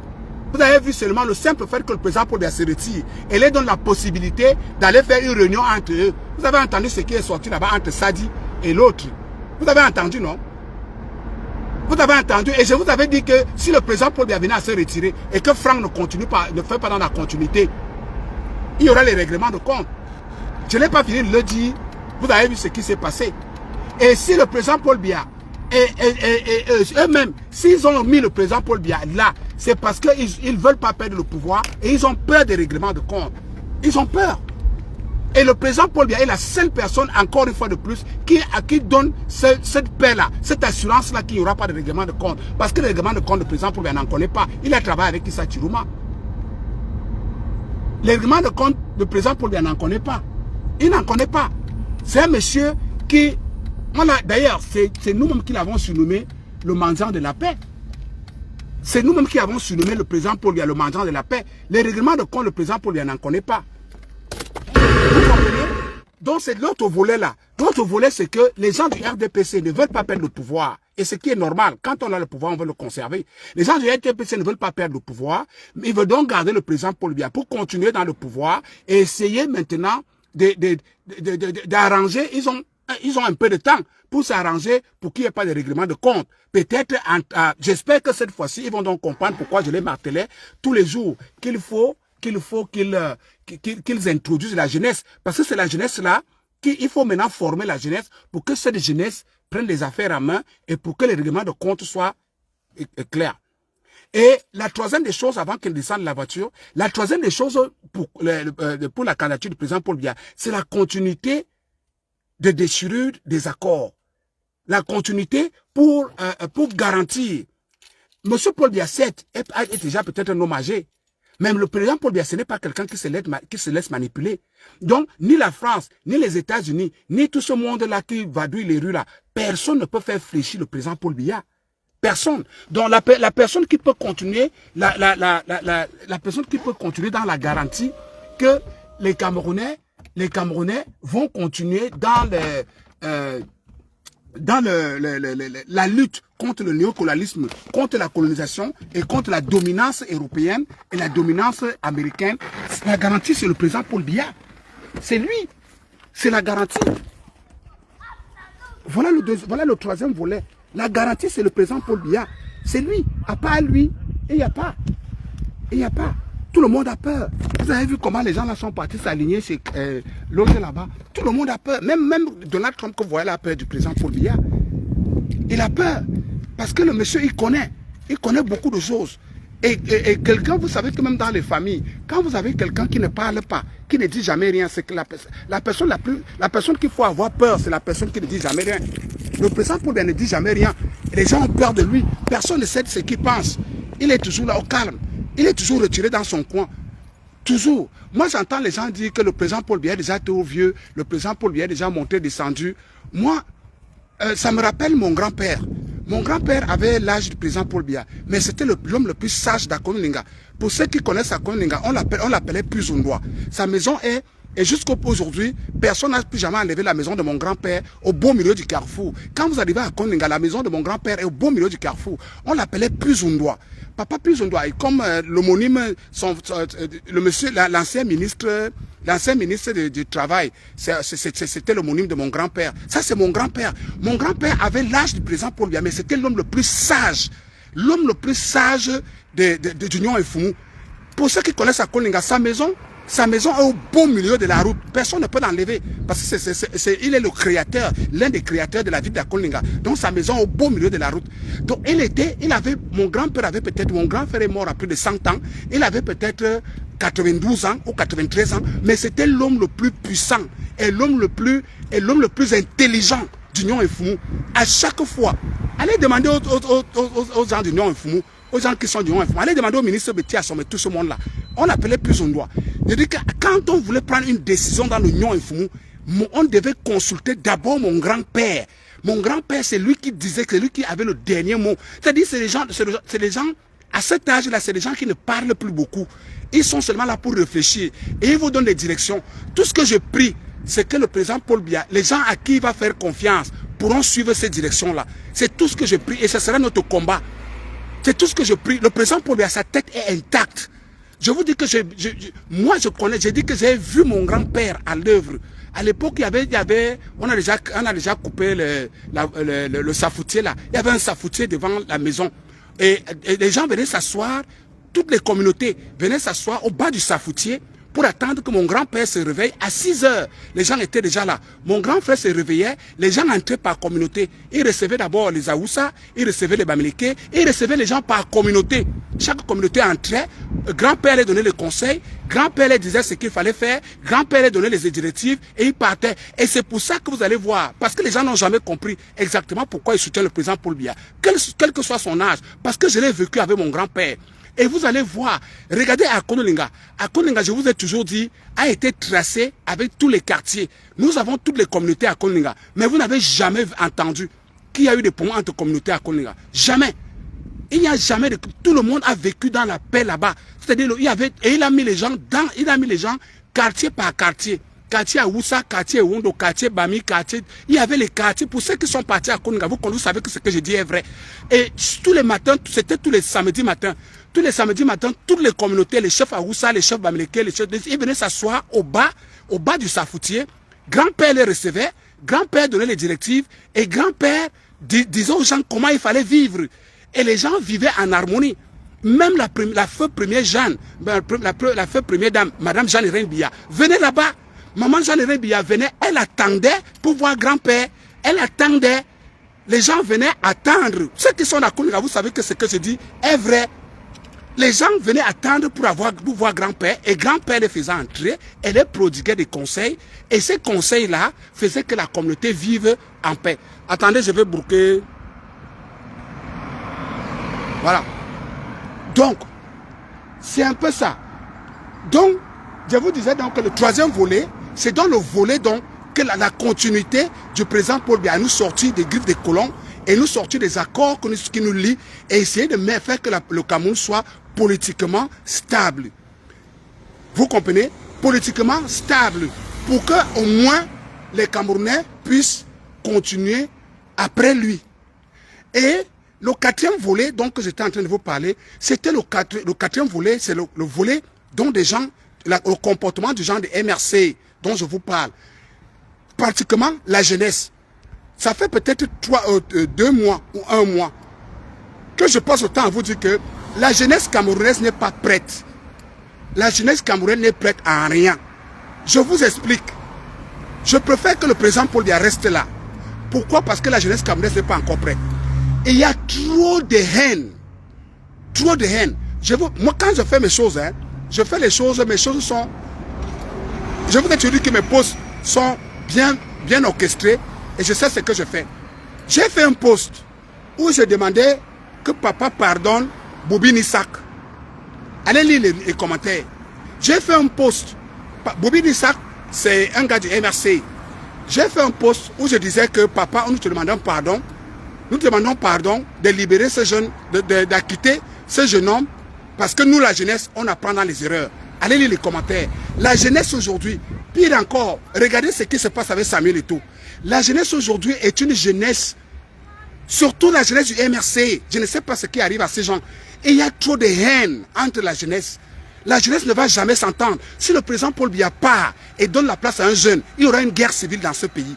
Vous avez vu seulement le simple fait que le président Paul Biya se retire et leur donne la possibilité d'aller faire une réunion entre eux. Vous avez entendu ce qui est sorti là-bas entre Sadi et l'autre. Vous avez entendu, non? Vous avez entendu, et je vous avais dit que si le président Paul Biya venait à se retirer et que Franck ne fait pas dans la continuité, il y aura les règlements de compte. Je n'ai pas fini de le dire. Vous avez vu ce qui s'est passé. Et si le président Paul Biya et eux-mêmes, s'ils ont mis le président Paul Biya là, c'est parce qu'ils ne veulent pas perdre le pouvoir et ils ont peur des règlements de compte. Ils ont peur. Et le président Paul Biya est la seule personne, encore une fois de plus, qui donne cette paix-là, cette assurance-là qu'il n'y aura pas de règlement de compte. Parce que le règlement de compte, le président Paul Biya n'en connaît pas. Il a travaillé avec Issa Chiruma. Le règlement de compte, le président Paul Biya n'en connaît pas. Il n'en connaît pas. C'est un monsieur qui... D'ailleurs, c'est nous-mêmes qui l'avons surnommé le mendiant de la paix. C'est nous-mêmes qui avons surnommé le président Paul Biya le mendiant de la paix. Les règlements de compte, le président Paul Biya n'en connaît pas. Vous comprenez? Donc c'est l'autre volet là. L'autre volet, c'est que les gens du RDPC ne veulent pas perdre le pouvoir. Et ce qui est normal, quand on a le pouvoir, on veut le conserver. Les gens du RDPC ne veulent pas perdre le pouvoir, mais ils veulent donc garder le président Paul Biya pour continuer dans le pouvoir et essayer maintenant d'arranger. Ils ont un peu de temps pour s'arranger pour qu'il n'y ait pas de règlement de compte. Peut-être, j'espère que cette fois-ci, ils vont donc comprendre pourquoi je les martelais tous les jours, qu'ils introduisent la jeunesse. Parce que c'est la jeunesse là, il faut maintenant former la jeunesse pour que cette jeunesse prenne les affaires en main et pour que les règlements de compte soient clairs. Et la troisième des choses, avant qu'ils descendent de la voiture, la troisième des choses pour la candidature du président Paul Biya, c'est la continuité de déchirure des accords la continuité pour garantir. Monsieur Paul Biya est déjà peut-être un homme âgé. Même le président Paul Biya, ce n'est pas quelqu'un qui se laisse manipuler. Donc, ni la France, ni les États-Unis, ni tout ce monde-là qui vadouille les rues là, personne ne peut faire fléchir le président Paul Biya. Personne. Donc, la personne qui peut continuer, la personne qui peut continuer dans la garantie que les Camerounais vont continuer dans la lutte contre le néocolonialisme, contre la colonisation et contre la dominance européenne et la dominance américaine. La garantie, c'est le président Paul Biya. C'est lui. C'est la garantie. Voilà le troisième volet. La garantie, c'est le président Paul Biya. C'est lui. À part lui, il n'y a pas. Il n'y a pas. Tout le monde a peur. Vous avez vu comment les gens là sont partis s'aligner chez l'autre là-bas. Tout le monde a peur. Même Donald Trump, que vous voyez la peur du président Paul Biya. Il a peur. Parce que le monsieur, il connaît beaucoup de choses. Et quelqu'un, vous savez que même dans les familles, quand vous avez quelqu'un qui ne parle pas, qui ne dit jamais rien, c'est que la personne qu'il faut avoir peur, c'est la personne qui ne dit jamais rien. Le président Paul Biya ne dit jamais rien. Et les gens ont peur de lui. Personne ne sait ce qu'il pense. Il est toujours là au calme. Il est toujours retiré dans son coin. Toujours. Moi, j'entends les gens dire que le président Paul Biya est déjà trop vieux. Le président Paul Biya est déjà monté, descendu. Moi, ça me rappelle mon grand-père. Mon grand-père avait l'âge du président Paul Biya. Mais c'était l'homme le plus sage d'Akoninga. Pour ceux qui connaissent Akoninga, on l'appelait plus Zundois. Sa maison est... Et jusqu'à aujourd'hui, personne n'a plus jamais enlevé la maison de mon grand-père au beau milieu du carrefour. Quand vous arrivez à Koninga, la maison de mon grand-père est au beau milieu du carrefour. On l'appelait Puzundois. Papa Puzundois. Et comme l'homonyme, le monsieur, l'ancien ministre du Travail, c'était l'homonyme de mon grand-père. Ça, c'est mon grand-père. Mon grand-père avait l'âge du président Paul Biya, mais c'était l'homme le plus sage. L'homme le plus sage du Nyon et Fumou. Pour ceux qui connaissent à Koninga, sa maison est au beau milieu de la route. Personne ne peut l'enlever. Parce que il est le créateur, l'un des créateurs de la ville d'Akoninga. Donc sa maison est au beau milieu de la route. Donc mon grand-frère est mort à plus de 100 ans. Il avait peut-être 92 ans ou 93 ans. Mais c'était l'homme le plus puissant et l'homme le plus intelligent du Nyon et Fumou. À chaque fois, allez demander aux gens du Nyon et Fumou, aux gens qui sont du Nyon et Fumou, allez demander au ministre Betty Assome, tout ce monde-là. On l'appelait plus on doit. C'est-à-dire que quand on voulait prendre une décision dans le Nyon et Fumou, on devait consulter d'abord mon grand-père. Mon grand-père, c'est lui qui disait, c'est lui qui avait le dernier mot. C'est-à-dire, c'est les gens, à cet âge-là, c'est les gens qui ne parlent plus beaucoup. Ils sont seulement là pour réfléchir. Et ils vous donnent des directions. Tout ce que je prie, c'est que le président Paul Biya, les gens à qui il va faire confiance, pourront suivre ces directions-là. C'est tout ce que je prie et ce sera notre combat. C'est tout ce que je prie. Le président Paul Biya, sa tête est intacte. Je vous dis que moi je connais, j'ai dit que j'ai vu mon grand-père à l'œuvre. À l'époque, on a déjà coupé le safoutier là. Il y avait un safoutier devant la maison. Et les gens venaient s'asseoir, toutes les communautés venaient s'asseoir au bas du safoutier pour attendre que mon grand-père se réveille à 6 heures. Les gens étaient déjà là. Mon grand frère se réveillait, les gens entraient par communauté. Ils recevaient d'abord les Aoussa, ils recevaient les Bamileke, ils recevaient les gens par communauté. Chaque communauté entrait, grand-père les donnait les conseils, grand-père les disait ce qu'il fallait faire, grand-père les donnait les directives et ils partaient. Et c'est pour ça que vous allez voir, parce que les gens n'ont jamais compris exactement pourquoi ils soutiennent le président Paul Biya, quel que soit son âge, parce que je l'ai vécu avec mon grand-père. Et vous allez voir, regardez Akoninga. Akoninga, je vous ai toujours dit, a été tracé avec tous les quartiers. Nous avons toutes les communautés à Akoninga. Mais vous n'avez jamais entendu qu'il y a eu des ponts entre communautés à Akoninga. Jamais. Il n'y a jamais de... Tout le monde a vécu dans la paix là-bas. C'est-à-dire, il a mis les gens quartier par quartier. Quartier Aoussa, quartier Wondo, quartier Bami, quartier... Il y avait les quartiers. Pour ceux qui sont partis à Akoninga, vous savez que ce que je dis est vrai. Et tous les matins, c'était tous les samedis matins. Tous les samedis matins, toutes les communautés, les chefs Aoussa, les chefs Bamileke, les chefs... Ils venaient s'asseoir au bas du safoutier. Grand-père les recevait, grand-père donnait les directives et grand-père disait aux gens comment il fallait vivre. Et les gens vivaient en harmonie. Même la feu première Jeanne, la feu première dame, Madame Jeanne-Irène Biya, venait là-bas. Maman Jeanne-Irène Biya venait, elle attendait pour voir grand-père. Elle attendait. Les gens venaient attendre. Ceux qui sont à Akoninga, vous savez que ce que je dis est vrai. Les gens venaient attendre pour voir grand-père, et grand-père les faisait entrer, et les prodiguait des conseils, et ces conseils-là faisaient que la communauté vive en paix. Attendez, je vais boucler. Voilà. Donc, c'est un peu ça. Donc, je vous disais donc que le troisième volet, c'est dans le volet donc que la continuité du président Paul Biya nous sortit des griffes des colons et nous sortir des accords qui nous lient et essayer de faire que le Cameroun soit politiquement stable. Vous comprenez? Politiquement stable. Pour que au moins les Camerounais puissent continuer après lui. Et le quatrième volet dont j'étais en train de vous parler, c'était le quatrième volet, c'est le volet dont des gens, le comportement du genre de MRC dont je vous parle. Pratiquement la jeunesse. Ça fait peut-être 2 mois ou 1 mois que je passe autant à vous dire que la jeunesse camerounaise n'est pas prête. La jeunesse camerounaise n'est prête à rien. Je vous explique. Je préfère que le président Paul Biya reste là. Pourquoi? Parce que la jeunesse camerounaise n'est pas encore prête. Et il y a trop de haine. Trop de haine. Moi, quand je fais mes choses, hein, je fais les choses, mes choses sont... Je vous ai dit que mes posts sont bien orchestrés et je sais ce que je fais. J'ai fait un post où je demandais que papa pardonne Bobby Nissak. Allez lire les commentaires. J'ai fait un post. Bobby Nissak, c'est un gars du MRC. J'ai fait un post où je disais que papa, nous te demandons pardon. Nous te demandons pardon de libérer ce jeune, d'acquitter ce jeune homme. Parce que nous, la jeunesse, on apprend dans les erreurs. Allez lire les commentaires. La jeunesse aujourd'hui, pire encore, regardez ce qui se passe avec Samuel Eto'o. La jeunesse aujourd'hui est une jeunesse, surtout la jeunesse du MRC. Je ne sais pas ce qui arrive à ces gens. Et il y a trop de haine entre la jeunesse. La jeunesse ne va jamais s'entendre. Si le président Paul Biya part et donne la place à un jeune, il y aura une guerre civile dans ce pays.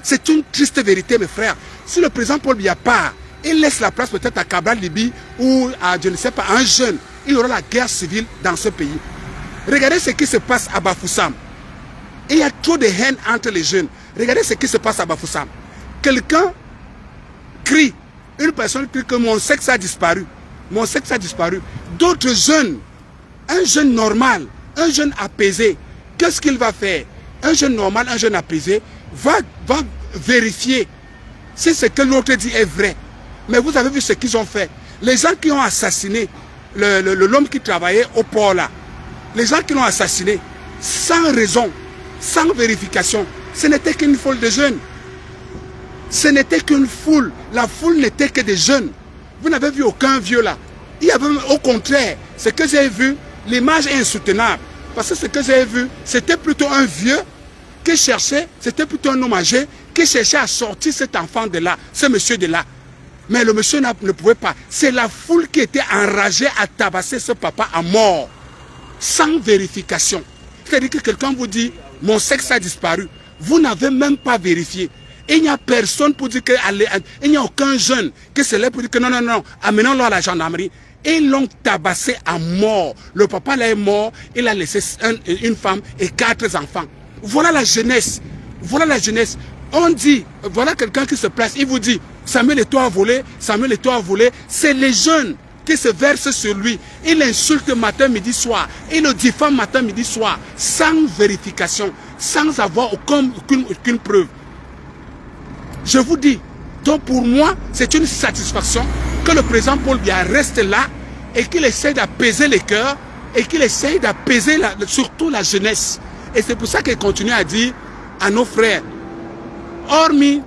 C'est une triste vérité, mes frères. Si le président Paul Biya part, il laisse la place peut-être à Cabral Libi ou à, je ne sais pas, un jeune, il y aura la guerre civile dans ce pays. Regardez ce qui se passe à Bafoussam. Il y a trop de haine entre les jeunes. Regardez ce qui se passe à Bafoussam. Quelqu'un crie, une personne crie que mon sexe a disparu. Mon sexe a disparu. D'autres jeunes, un jeune normal, un jeune apaisé, qu'est-ce qu'il va faire? Un jeune normal, un jeune apaisé va vérifier si ce que l'autre dit est vrai. Mais vous avez vu ce qu'ils ont fait. Les gens qui ont assassiné l'homme qui travaillait au port là, les gens qui l'ont assassiné, sans raison, sans vérification, ce n'était qu'une foule de jeunes. Ce n'était qu'une foule. La foule n'était que des jeunes. Vous n'avez vu aucun vieux là. Il y avait au contraire, ce que j'ai vu, l'image est insoutenable. Parce que ce que j'ai vu, c'était plutôt un vieux qui cherchait, c'était plutôt un homme âgé qui cherchait à sortir cet enfant de là, ce monsieur de là. Mais le monsieur ne pouvait pas. C'est la foule qui était enragée à tabasser ce papa à mort. Sans vérification. C'est-à-dire que quelqu'un vous dit, mon sexe a disparu. Vous n'avez même pas vérifié. Et il n'y a personne pour dire que... Il n'y a aucun jeune qui se lève pour dire que non, non, non, amenons-le à la gendarmerie. Et ils l'ont tabassé à mort. Le papa là est mort. Il a laissé une femme et 4 enfants. Voilà la jeunesse. Voilà la jeunesse. On dit, voilà quelqu'un qui se place. Il vous dit, Samuel Eto'o a volé. Samuel Eto'o a volé. C'est les jeunes qui se versent sur lui. Il l'insulte matin, midi, soir. Il le diffame matin, midi, soir. Sans vérification. Sans avoir aucune preuve. Je vous dis, donc pour moi, c'est une satisfaction que le président Paul Biya reste là et qu'il essaie d'apaiser les cœurs et qu'il essaie d'apaiser surtout la jeunesse. Et c'est pour ça qu'il continue à dire à nos frères, hormis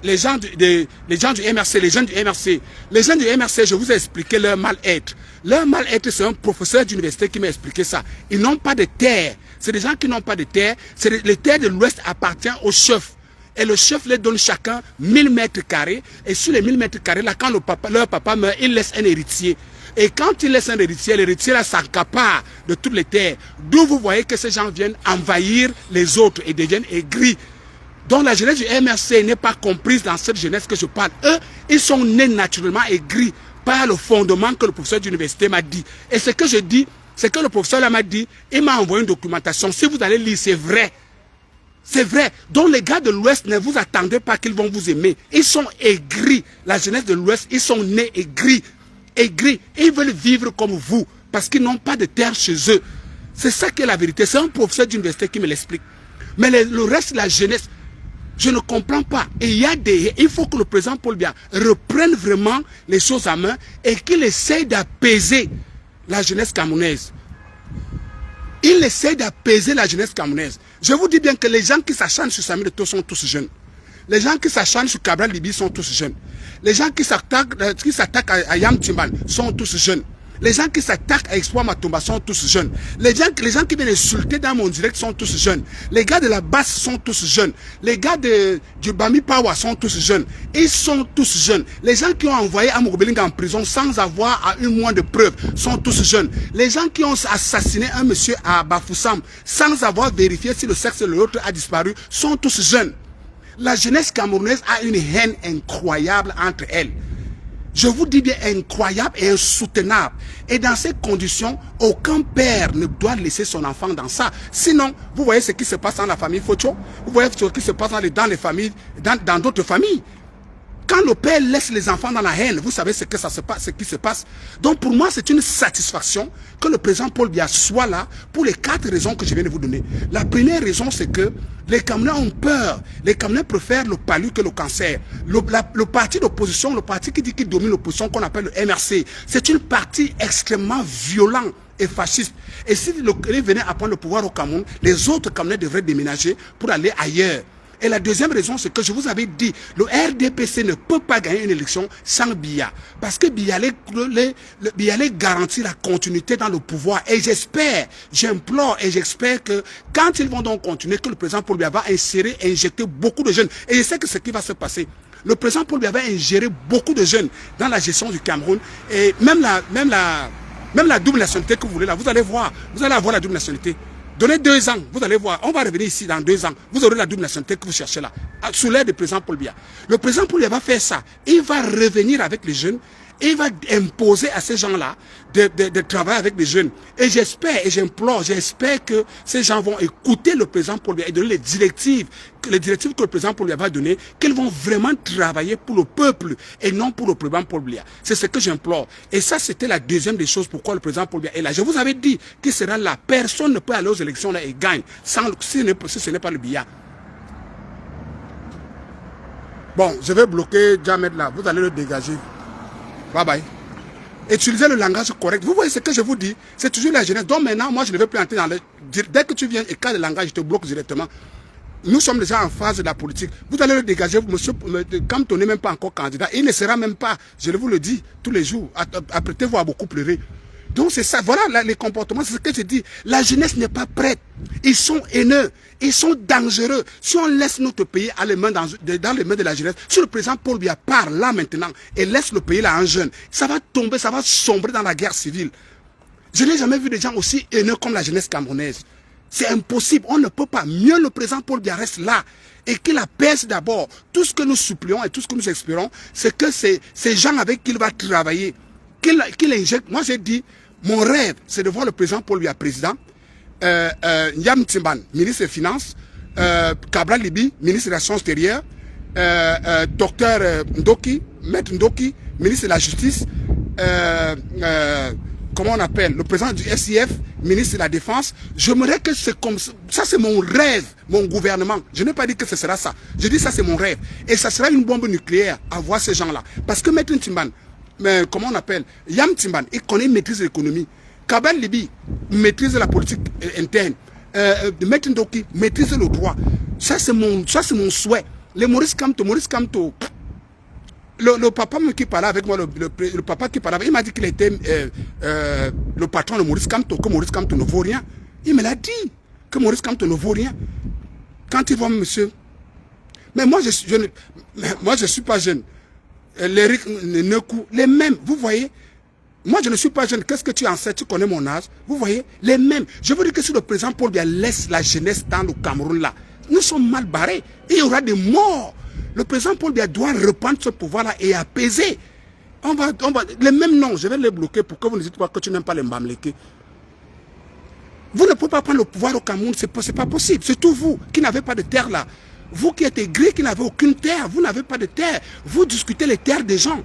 les gens du MRC, les jeunes du MRC, les jeunes du MRC, je vous ai expliqué leur mal-être. Leur mal-être, c'est un professeur d'université qui m'a expliqué ça. Ils n'ont pas de terre. C'est des gens qui n'ont pas de terre. Les terres de l'Ouest appartiennent au chef. Et le chef les donne chacun 1000 mètres carrés. Et sur les 1000 mètres carrés, là, quand leur papa meurt, il laisse un héritier. Et quand il laisse un héritier, l'héritier là s'accapare de toutes les terres. D'où vous voyez que ces gens viennent envahir les autres et deviennent aigris. Donc la jeunesse du MRC n'est pas comprise dans cette jeunesse que je parle. Eux, ils sont nés naturellement aigris par le fondement que le professeur d'université m'a dit. Et ce que je dis, c'est que le professeur m'a dit, il m'a envoyé une documentation. Si vous allez lire, c'est vrai. C'est vrai. Donc les gars de l'Ouest, ne vous attendez pas qu'ils vont vous aimer. Ils sont aigris. La jeunesse de l'Ouest, ils sont nés aigris. Aigris. Ils veulent vivre comme vous. parce qu'ils n'ont pas de terre chez eux. C'est ça qui est la vérité. C'est un professeur d'université qui me l'explique. Mais le reste, la jeunesse, je ne comprends pas. Et il faut que le président Paul Biya reprenne vraiment les choses en main et qu'il essaye d'apaiser la jeunesse camerounaise. Il essaie d'apaiser la jeunesse camerounaise. Je vous dis bien que les gens qui s'acharnent sur Samuel Eto'o sont tous jeunes. Les gens qui s'acharnent sur Cabral Libi sont tous jeunes. Les gens qui s'attaquent à Yam Timban sont tous jeunes. Les gens qui s'attaquent à Espoir Matomba sont tous jeunes. Les gens qui viennent insulter dans mon direct sont tous jeunes. Les gars de la basse sont tous jeunes. Les gars du Bami Power sont tous jeunes. Ils sont tous jeunes. Les gens qui ont envoyé Amogobeling en prison sans avoir à une moindre de preuve sont tous jeunes. Les gens qui ont assassiné un monsieur à Bafoussam sans avoir vérifié si le sexe de l'autre a disparu sont tous jeunes. La jeunesse camerounaise a une haine incroyable entre elles. Je vous dis bien incroyable et insoutenable. Et dans ces conditions, aucun père ne doit laisser son enfant dans ça. Sinon, vous voyez ce qui se passe dans la famille Focho. Vous voyez ce qui se passe dans les familles, dans d'autres familles. Quand le père laisse les enfants dans la haine, vous savez ce qui se passe. Donc pour moi, c'est une satisfaction que le président Paul Biya soit là pour les 4 raisons que je viens de vous donner. La première raison, c'est que les Camerounais ont peur. Les Camerounais préfèrent le palu que le cancer. Le parti d'opposition, le parti qui dit qu'il domine l'opposition, qu'on appelle le MRC, c'est une partie extrêmement violente et fasciste. Et si le venait à prendre le pouvoir au Cameroun, les autres Camerounais devraient déménager pour aller ailleurs. Et la deuxième raison, c'est que je vous avais dit, le RDPC ne peut pas gagner une élection sans Biya. Parce que Biya allait garantir la continuité dans le pouvoir. Et j'espère, j'implore et j'espère que quand ils vont donc continuer, que le président Paul Biya va injecter beaucoup de jeunes. Et je sais que ce qui va se passer. Le président Paul Biya va ingérer beaucoup de jeunes dans la gestion du Cameroun. Et même la double nationalité que vous voulez là, vous allez voir. Vous allez avoir la double nationalité. Donnez 2 ans, vous allez voir, on va revenir ici dans 2 ans. Vous aurez la double nationalité que vous cherchez là, sous l'aide du président Paul Biya. Le président Paul Biya va faire ça. Il va revenir avec les jeunes. Il va imposer à ces gens-là de travailler avec les jeunes. Et j'espère, et j'implore, j'espère que ces gens vont écouter le président Paul Biya et donner les directives que le président Paul Biya va donner, qu'ils vont vraiment travailler pour le peuple et non pour le président Paul Biya. C'est ce que j'implore. Et ça, c'était la deuxième des choses pourquoi le président Paul Biya est là. Je vous avais dit qu'il sera là. Personne ne peut aller aux élections là et gagne si ce n'est pas le Biya. Bon, je vais bloquer Jamed là. Vous allez le dégager. Bye bye. Utilisez le langage correct. Vous voyez ce que je vous dis. C'est toujours la jeunesse. Donc maintenant, moi, je ne vais plus entrer dans le... Dès que tu viens et quand le langage, je te bloque directement. Nous sommes déjà en phase de la politique. Vous allez le dégager, monsieur, quand on n'est même pas encore candidat. Il ne sera même pas, je vous le dis, tous les jours. Apprêtez-vous à beaucoup pleurer. Donc c'est ça, voilà les comportements, c'est ce que je dis. La jeunesse n'est pas prête. Ils sont haineux, ils sont dangereux. Si on laisse notre pays dans les mains de la jeunesse, si le président Paul Biya part là maintenant et laisse le pays là en jeune, ça va tomber, ça va sombrer dans la guerre civile. Je n'ai jamais vu des gens aussi haineux comme la jeunesse camerounaise. C'est impossible, on ne peut pas. Mieux le président Paul Biya reste là et qu'il apaise d'abord. Tout ce que nous supplions et tout ce que nous espérons, c'est que ces gens avec qui il va travailler, qu'il injecte. Moi j'ai dit, mon rêve, c'est de voir le président Paul Biya président, Yam Timban, ministre des Finances, Cabral Libi, ministre des Relations extérieures, docteur Ndoki, maître Ndoki, ministre de la Justice, comment on appelle, le président du SIF, ministre de la Défense. J'aimerais que c'est comme ça. Ça, c'est mon rêve, mon gouvernement. Je n'ai pas dit que ce sera ça. Je dis ça, c'est mon rêve. Et ça sera une bombe nucléaire à voir ces gens-là. Parce que maître Timban, mais comment on appelle, Yam Timban, il maîtrise l'économie. Cabral Libi maîtrise la politique interne. Maître Ndoki maîtrise le droit. Ça c'est mon souhait. Maurice Kamto, le papa qui parlait avec moi, le papa qui parlait, il m'a dit qu'il était le patron de Maurice Kamto, que Maurice Kamto ne vaut rien. Il me l'a dit, que Maurice Kamto ne vaut rien. Quand il voit monsieur. Mais moi je suis pas jeune. Les Nekou, les mêmes, vous voyez. Moi, je ne suis pas jeune. Qu'est-ce que tu en sais? Tu connais mon âge. Vous voyez, les mêmes. Je veux dire que si le président Paul Biya laisse la jeunesse dans le Cameroun là, nous sommes mal barrés. Et il y aura des morts. Le président Paul Biya doit reprendre ce pouvoir-là et apaiser. On va, les mêmes noms, je vais les bloquer pour que vous ne dites pas que tu n'aimes pas les Mbamleke. Vous ne pouvez pas prendre le pouvoir au Cameroun, c'est pas possible. Surtout vous qui n'avez pas de terre là. Vous qui êtes aigris, qui n'avez aucune terre, vous n'avez pas de terre. Vous discutez les terres des gens.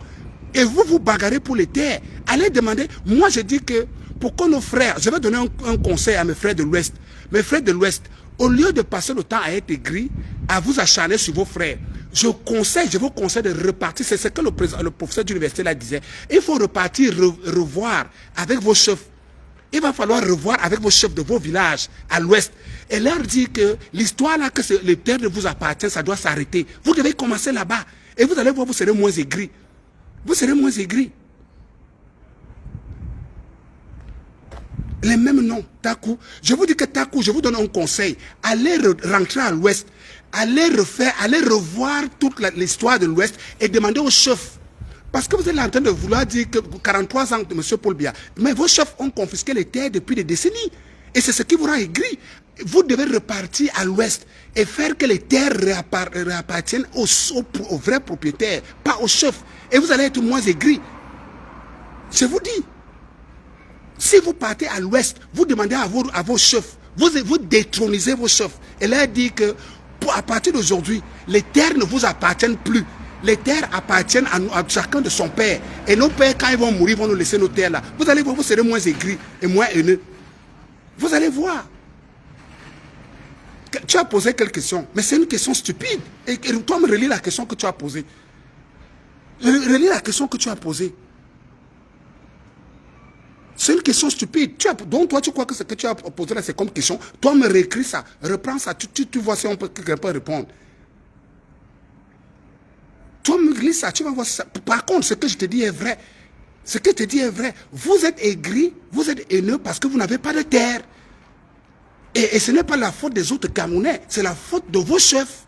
Et vous vous bagarrez pour les terres. Allez demander. Moi, je dis que pour que nos frères, je vais donner un conseil à mes frères de l'Ouest. Mes frères de l'Ouest, au lieu de passer le temps à être aigris, à vous acharner sur vos frères, je vous conseille de repartir. C'est ce que le professeur d'université là disait. Il faut repartir, revoir avec vos chefs. Il va falloir revoir avec vos chefs de vos villages à l'Ouest et leur dire que l'histoire là, que les terres ne vous appartiennent, ça doit s'arrêter. Vous devez commencer là-bas et vous allez voir, vous serez moins aigris. Vous serez moins aigris. Les mêmes noms, Takou. Je vous dis que Takou, je vous donne un conseil. Allez rentrer à l'Ouest. Allez revoir toute l'histoire de l'Ouest et demandez aux chefs. Parce que vous êtes en train de vouloir dire que 43 ans de M. Paul Biya. Mais vos chefs ont confisqué les terres depuis des décennies. Et c'est ce qui vous rend aigri. Vous devez repartir à l'Ouest et faire que les terres réappartiennent aux vrais propriétaires, pas aux chefs. Et vous allez être moins aigris. Je vous dis. Si vous partez à l'Ouest, vous demandez à vos chefs, vous détronisez vos chefs et leur dites que à partir d'aujourd'hui, les terres ne vous appartiennent plus. Les terres appartiennent à chacun de son père. Et nos pères, quand ils vont mourir, vont nous laisser nos terres là. Vous allez voir, vous serez moins aigris et moins haineux. Vous allez voir. Tu as posé quelques questions, mais c'est une question stupide. Et toi, me relis la question que tu as posée. Relis la question que tu as posée. C'est une question stupide. Donc toi, tu crois que ce que tu as posé là, c'est comme question. Toi, me réécris ça. Reprends ça. Tu vois si quelqu'un peut répondre. Toi, me lis ça. Tu vas voir ça. Par contre, ce que je te dis est vrai. Ce que je te dis est vrai. Vous êtes aigris, vous êtes haineux parce que vous n'avez pas de terre. Et ce n'est pas la faute des autres Camerounais. C'est la faute de vos chefs.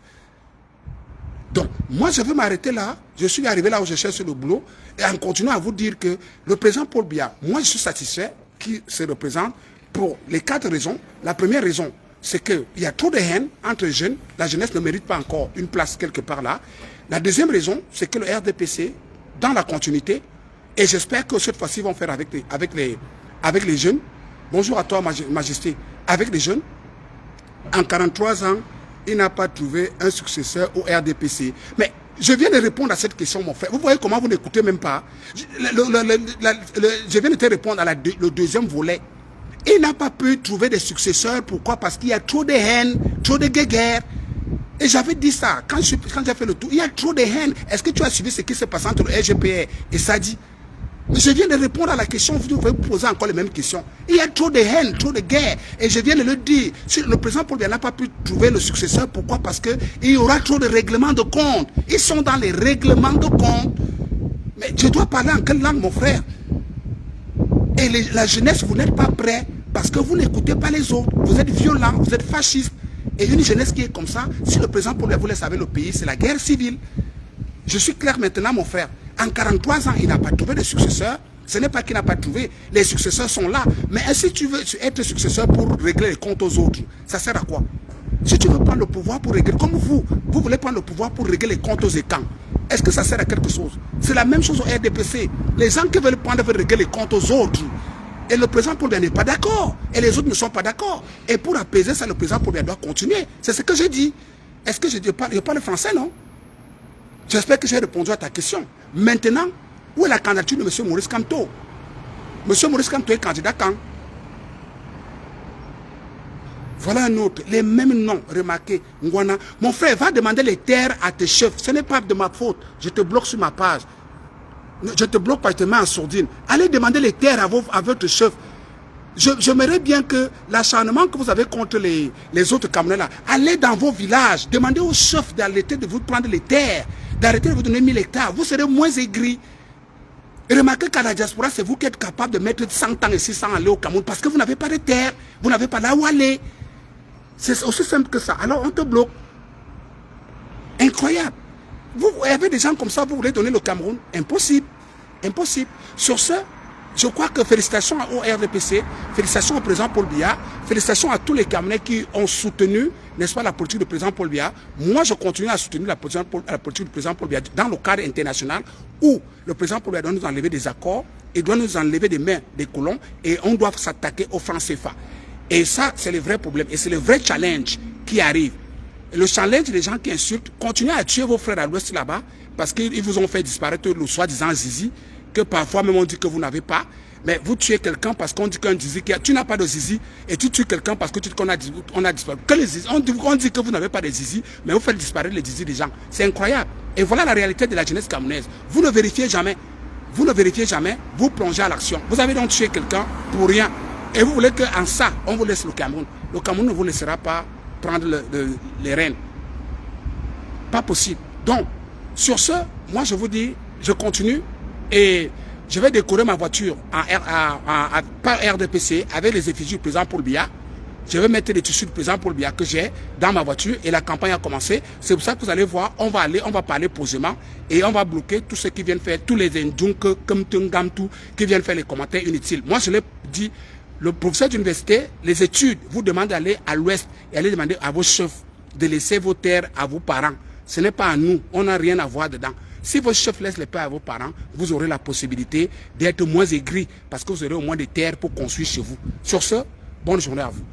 Donc, moi, je veux m'arrêter là. Je suis arrivé là où je cherche le boulot. Et en continuant à vous dire que le président Paul Biya, moi, je suis satisfait qu'il se représente pour les 4 raisons. La première raison, c'est qu'il y a trop de haine entre les jeunes. La jeunesse ne mérite pas encore une place quelque part là. La deuxième raison, c'est que le RDPC, dans la continuité, et j'espère que cette fois-ci, ils vont faire avec les jeunes. Bonjour à toi, Majesté. Avec les jeunes, en 43 ans, il n'a pas trouvé un successeur au RDPC. Mais je viens de répondre à cette question, mon frère. Vous voyez comment vous n'écoutez même pas. Je viens de te répondre à le deuxième volet. Il n'a pas pu trouver des successeurs. Pourquoi? Parce qu'il y a trop de haine, trop de guerre. Et j'avais dit ça quand j'ai fait le tour. Il y a trop de haine. Est-ce que tu as suivi ce qui s'est passé entre le RGPR et Sadi? Je viens de répondre à la question, vous devez poser encore les mêmes questions. Il y a trop de haine, trop de guerre. Et je viens de le dire. Si le président Paul Biya n'a pas pu trouver le successeur, pourquoi? Parce qu'il y aura trop de règlements de compte. Ils sont dans les règlements de compte. Mais je dois parler en quelle langue, mon frère? Et la jeunesse, vous n'êtes pas prêts parce que vous n'écoutez pas les autres. Vous êtes violents, vous êtes fascistes. Et une jeunesse qui est comme ça, si le président Paul Biya voulait sauver le pays, c'est la guerre civile. Je suis clair maintenant, mon frère. En 43 ans, il n'a pas trouvé de successeur. Ce n'est pas qu'il n'a pas trouvé. Les successeurs sont là. Mais si tu veux être successeur pour régler les comptes aux autres, ça sert à quoi? Si tu veux prendre le pouvoir pour régler, comme vous voulez prendre le pouvoir pour régler les comptes aux écans, est-ce que ça sert à quelque chose? C'est la même chose au RDPC. Les gens qui veulent régler les comptes aux autres. Et le président Paul Biya n'est pas d'accord. Et les autres ne sont pas d'accord. Et pour apaiser ça, le président Paul Biya doit continuer. C'est ce que j'ai dit. Est-ce que je parle français, non? J'espère que j'ai répondu à ta question. Maintenant, où est la candidature de M. Maurice Kamto? M. Maurice Kamto est candidat quand? Voilà un autre. Les mêmes noms, remarquez. Ngwana. Mon frère, va demander les terres à tes chefs. Ce n'est pas de ma faute. Je te bloque sur ma page. Je te bloque pas, je te mets en sourdine. Allez demander les terres à votre chef. J'aimerais bien que l'acharnement que vous avez contre les autres Camerounais là, allez dans vos villages, demandez aux chefs d'arrêter de vous prendre les terres, d'arrêter de vous donner 1000 hectares. Vous serez moins aigris. Et remarquez qu'à la diaspora, c'est vous qui êtes capable de mettre 100 ans et 600 ans aller au Cameroun parce que vous n'avez pas de terre, vous n'avez pas là où aller. C'est aussi simple que ça. Alors on te bloque. Incroyable. Vous avez des gens comme ça, vous voulez donner le Cameroun? Impossible. Impossible. Sur ce, je crois que félicitations au RDPC, félicitations au président Paul Biya, félicitations à tous les Camerounais qui ont soutenu, n'est-ce pas, la politique du président Paul Biya. Moi, je continue à soutenir la politique du président Paul Biya dans le cadre international où le président Paul Biya doit nous enlever des accords et doit nous enlever des mains des colons et on doit s'attaquer au franc CFA. Et ça, c'est le vrai problème et c'est le vrai challenge qui arrive. Et le challenge des gens qui insultent, continuez à tuer vos frères à l'ouest là-bas parce qu'ils vous ont fait disparaître le soi-disant Zizi, que parfois même on dit que vous n'avez pas. Mais vous tuez quelqu'un parce qu'on dit qu'un zizi, tu n'as pas de zizi, et tu tues quelqu'un parce que tu dis qu'on a disparu. Que les zizi, on dit que vous n'avez pas de zizi, mais vous faites disparaître les zizi des gens. C'est incroyable. Et voilà la réalité de la jeunesse camerounaise. Vous ne vérifiez jamais. Vous ne vérifiez jamais, vous plongez à l'action. Vous avez donc tué quelqu'un pour rien. Et vous voulez qu'en ça, on vous laisse le Cameroun. Le Cameroun ne vous laissera pas prendre les rênes. Pas possible. Donc, sur ce, moi je vous dis, je continue et je vais décorer ma voiture par RDPC avec les effigies du président Paul Biya. Je vais mettre les tissus du président Paul Biya que j'ai dans ma voiture et la campagne a commencé. C'est pour ça que vous allez voir, on va parler posément et on va bloquer tous ceux qui viennent faire, tous les Ndjounk, comme Tungamtu, qui viennent faire les commentaires inutiles. Moi je l'ai dit, le professeur d'université, les études vous demandent d'aller à l'ouest et aller demander à vos chefs de laisser vos terres à vos parents. Ce n'est pas à nous, on n'a rien à voir dedans. Si vos chefs laissent les terres à vos parents, vous aurez la possibilité d'être moins aigris parce que vous aurez au moins des terres pour construire chez vous. Sur ce, bonne journée à vous.